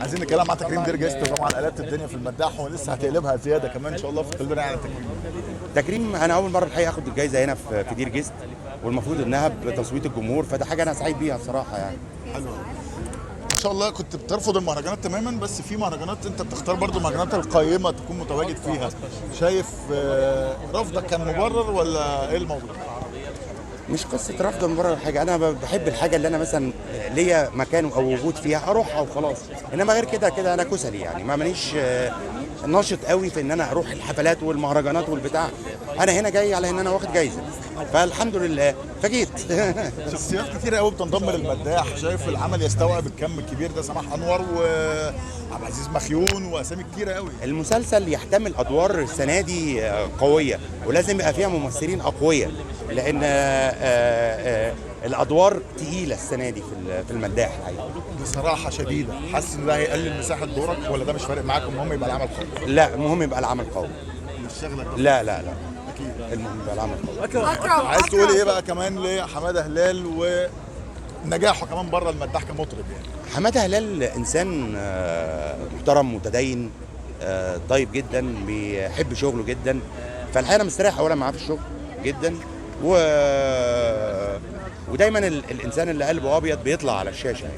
عايزين نتكلم عن تكريم دير جيست. طبعا قلبت الدنيا في المداح ولسه هتقلبها زياده كمان ان شاء الله في قلبنا يعني تكريم. تكريم انا اول مره الحقيقه اخد الجائزه هنا في دير جيست، والمفروض انها بتصويت الجمهور، فده حاجه انا سعيد بيها بصراحه يعني. حلو. ان شاء الله كنت بترفض المهرجانات تماما، بس في مهرجانات انت بتختار برضو المهرجانات القيمه تكون متواجد فيها. شايف رفضك كان مبرر ولا ايه الموضوع؟ مش قصه رفض من بره ولا حاجه، انا بحب الحاجه اللي انا مثلا ليا مكان او وجود فيها اروحها وخلاص، انما غير كده انا كسلي يعني، ما مانيش ناشط قوي في ان انا اروح الحفلات والمهرجانات والبتاع. انا هنا جاي على ان انا واخد جايزه، فالحمد لله فجيت. شخصيات كتيره قوي بتنضم للمداح. شايف العمل يستوعب الكم الكبير ده؟ سماح انور وعبد العزيز مخيون واسامي كتيره قوي. المسلسل يحتمل ادوار السنه دي قويه، ولازم يبقى فيها ممثلين اقوياء، لان الادوار تقيله السنه دي في المداح الحقيقه. بصراحه شديده، حاسس ان ده هيقلل مساحه دورك ولا ده مش فارق معاك؟ المهم يبقى العمل قوي. لا، المهم يبقى العمل قوي. مش شغلك ده. لا اكيد. المهم يبقى العمل قوي. عايز تقول ايه بقى كمان لحماده هلال ونجاحه كمان بره المداح كمطرب يعني؟ حماده هلال انسان محترم متدين، طيب جدا، بيحب شغله جدا، فالحقيقه انا مستريح اولا معاه في الشغل جدا، ودايما الانسان اللي قلبه ابيض بيطلع على الشاشه يعني.